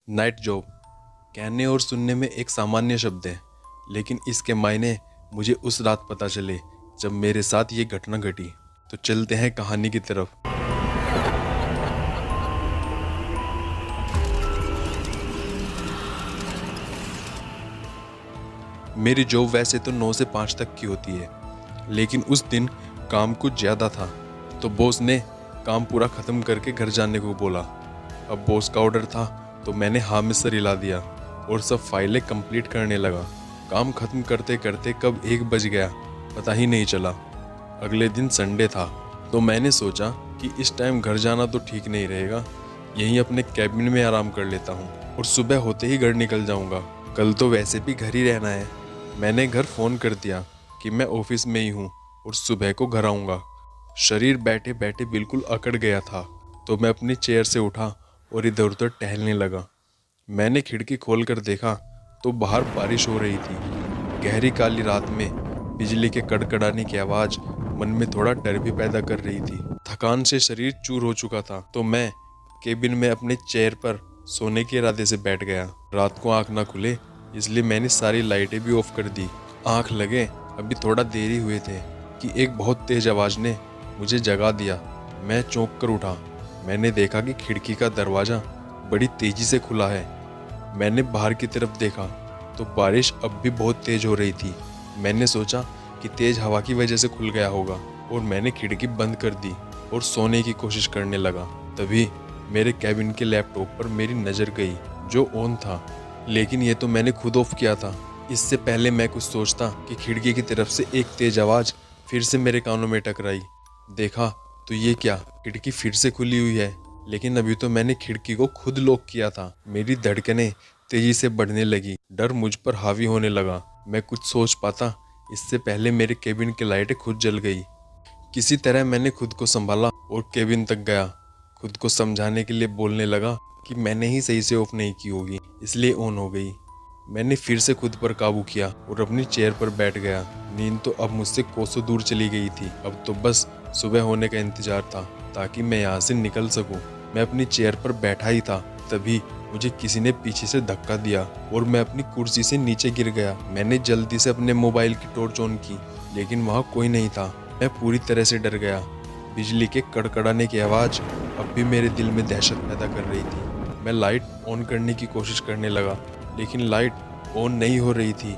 Night job कहने और सुनने में एक सामान्य शब्द है, लेकिन इसके मायने मुझे उस रात पता चले जब मेरे साथ ये घटना घटी। तो चलते हैं कहानी की तरफ। मेरी जॉब वैसे तो 9 से 5 तक की होती है, लेकिन उस दिन काम कुछ ज़्यादा था, तो बॉस ने काम पूरा ख़त्म करके घर जाने को बोला। अब बॉस का ऑर्डर था, तो मैंने हाँ में सर हिला दिया और सब फाइलें कंप्लीट करने लगा। काम ख़त्म करते करते कब 1 बज गया पता ही नहीं चला। अगले दिन संडे था, तो मैंने सोचा कि इस टाइम घर जाना तो ठीक नहीं रहेगा, यहीं अपने कैबिन में आराम कर लेता हूँ और सुबह होते ही घर निकल जाऊँगा। कल तो वैसे भी घर ही रहना है। मैंने घर फ़ोन कर दिया कि मैं ऑफिस में ही हूँ और सुबह को घर आऊँगा। शरीर बैठे बैठे बिल्कुल अकड़ गया था, तो मैं अपनी चेयर से उठा और इधर उधर टहलने लगा। मैंने खिड़की खोलकर देखा तो बाहर बारिश हो रही थी। गहरी काली रात में बिजली के कड़कड़ाने की आवाज़ मन में थोड़ा डर भी पैदा कर रही थी। थकान से शरीर चूर हो चुका था, तो मैं केबिन में अपने चेयर पर सोने के इरादे से बैठ गया। रात को आंख ना खुले, इसलिए मैंने सारी लाइटें भी ऑफ कर दी। आंख लगे अभी थोड़ा देरी हुए थे कि एक बहुत तेज आवाज़ ने मुझे जगा दिया। मैं चौंक कर उठा। मैंने देखा कि खिड़की का दरवाज़ा बड़ी तेज़ी से खुला है। मैंने बाहर की तरफ देखा तो बारिश अब भी बहुत तेज़ हो रही थी। मैंने सोचा कि तेज़ हवा की वजह से खुल गया होगा और मैंने खिड़की बंद कर दी और सोने की कोशिश करने लगा। तभी मेरे कैबिन के लैपटॉप पर मेरी नज़र गई, जो ऑन था, लेकिन ये तो मैंने खुद ऑफ किया था। इससे पहले मैं कुछ सोचता कि खिड़की की तरफ से एक तेज आवाज़ फिर से मेरे कानों में टकराई। देखा तो ये क्या, खिड़की फिर से खुली हुई है, लेकिन अभी तो मैंने खिड़की को खुद लॉक किया था। मेरी धड़कनें तेजी से बढ़ने लगी, डर मुझ पर हावी होने लगा। मैं कुछ सोच पाता इससे पहले मेरे केबिन की लाइटें खुद जल गई। किसी तरह मैंने खुद को संभाला और केबिन तक गया। खुद को समझाने के लिए बोलने लगा कि मैंने ही सही से ऑफ नहीं की होगी, इसलिए ऑन हो गई। मैंने फिर से खुद पर काबू किया और अपनी चेयर पर बैठ गया। नींद तो अब मुझसे कोसों दूर चली गई थी। अब तो बस सुबह होने का इंतजार था, ताकि मैं यहाँ से निकल सकूं। मैं अपनी चेयर पर बैठा ही था, तभी मुझे किसी ने पीछे से धक्का दिया और मैं अपनी कुर्सी से नीचे गिर गया। मैंने जल्दी से अपने मोबाइल की टॉर्च ऑन की, लेकिन वहाँ कोई नहीं था। मैं पूरी तरह से डर गया। बिजली के कड़कड़ाने की आवाज़ अब भी मेरे दिल में दहशत पैदा कर रही थी। मैं लाइट ऑन करने की कोशिश करने लगा, लेकिन लाइट ऑन नहीं हो रही थी।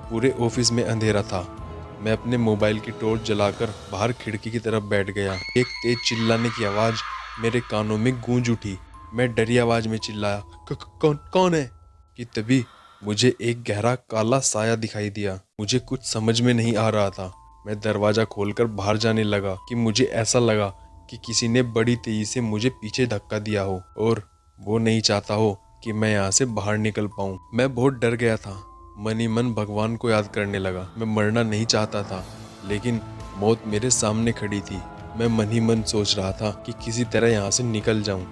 पूरे ऑफिस में अंधेरा था। मैं अपने मोबाइल की टॉर्च जलाकर बाहर खिड़की की तरफ बैठ गया। एक तेज चिल्लाने की आवाज़ मेरे कानों में गूंज उठी। मैं डरी आवाज़ में चिल्लाया, कौन कौन है?" कि तभी मुझे एक गहरा काला साया दिखाई दिया। मुझे कुछ समझ में नहीं आ रहा था। मैं दरवाज़ा खोलकर बाहर जाने लगा कि मुझे ऐसा लगा कि किसी ने बड़ी तेजी से मुझे पीछे धक्का दिया हो और वो नहीं चाहता हो कि मैं यहाँ से बाहर निकल पाऊँ। मैं बहुत डर गया था। मन ही मन भगवान को याद करने लगा। मैं मरना नहीं चाहता था, लेकिन मौत मेरे सामने खड़ी थी। मैं मन ही मन सोच रहा था कि किसी तरह यहाँ से निकल जाऊँ।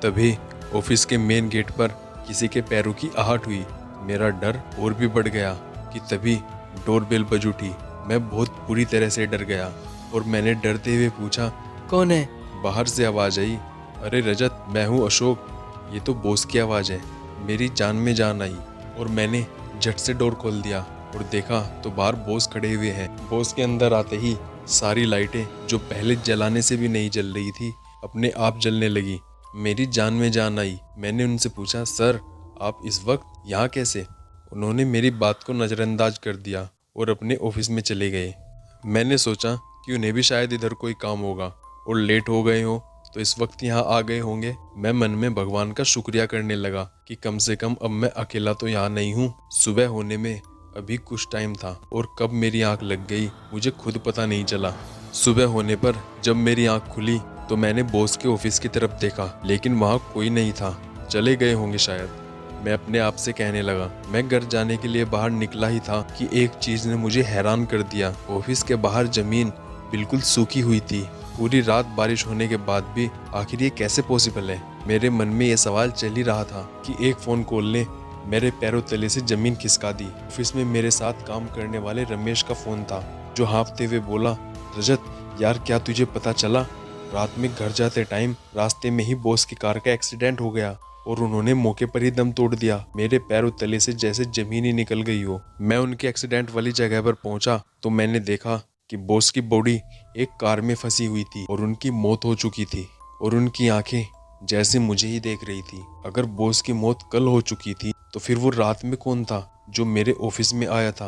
तभी ऑफिस के मेन गेट पर किसी के पैरों की आहट हुई। मेरा डर और भी बढ़ गया कि तभी डोरबेल बज उठी। मैं बहुत बुरी तरह से डर गया और मैंने डरते हुए पूछा, "कौन है?" बाहर से आवाज़ आई, "अरे रजत, मैं हूँ अशोक। ये तो बॉस की आवाज़ है।" मेरी जान में जान आई और मैंने झट से डोर खोल दिया और देखा तो बाहर बॉस खड़े हुए हैं। बॉस के अंदर आते ही सारी लाइटें, जो पहले जलाने से भी नहीं जल रही थी, अपने आप जलने लगी। मेरी जान में जान आई। मैंने उनसे पूछा, "सर, आप इस वक्त यहाँ कैसे?" उन्होंने मेरी बात को नज़रअंदाज कर दिया और अपने ऑफिस में चले गए। मैंने सोचा कि उन्हें भी शायद इधर कोई काम होगा और लेट हो गए हो तो इस वक्त यहाँ आ गए होंगे। मैं मन में भगवान का शुक्रिया करने लगा कि कम से कम अब मैं अकेला तो यहाँ नहीं हूँ। सुबह होने में अभी कुछ टाइम था और कब मेरी आंख लग गई मुझे खुद पता नहीं चला। सुबह होने पर जब मेरी आंख खुली तो मैंने बॉस के ऑफिस की तरफ देखा, लेकिन वहाँ कोई नहीं था। चले गए होंगे शायद। मैं अपने आप से कहने लगा। मैं घर जाने के लिए बाहर निकला ही था कि एक चीज़ ने मुझे हैरान कर दिया। ऑफिस के बाहर ज़मीन बिल्कुल सूखी हुई थी। पूरी रात बारिश होने के बाद भी आखिर ये कैसे पॉसिबल है? मेरे मन में ये सवाल चल ही रहा था कि एक फ़ोन कॉल ने मेरे पैरों तले से ज़मीन खिसका दी। ऑफिस में मेरे साथ काम करने वाले रमेश का फ़ोन था, जो हाँफते हुए बोला, "रजत यार, क्या तुझे पता चला? रात में घर जाते टाइम रास्ते में ही बॉस की कार का एक्सीडेंट हो गया और उन्होंने मौके पर ही दम तोड़ दिया। मेरे पैरों तले से जैसे जमीन ही निकल गई हो। मैं उनके एक्सीडेंट वाली जगह पर पहुंचा तो मैंने देखा कि बॉस की बॉडी एक कार में फंसी हुई थी और उनकी मौत हो चुकी थी और उनकी आंखें जैसे मुझे ही देख रही थी। अगर बॉस की मौत कल हो चुकी थी तो फिर वो रात में कौन था जो मेरे ऑफिस में आया था?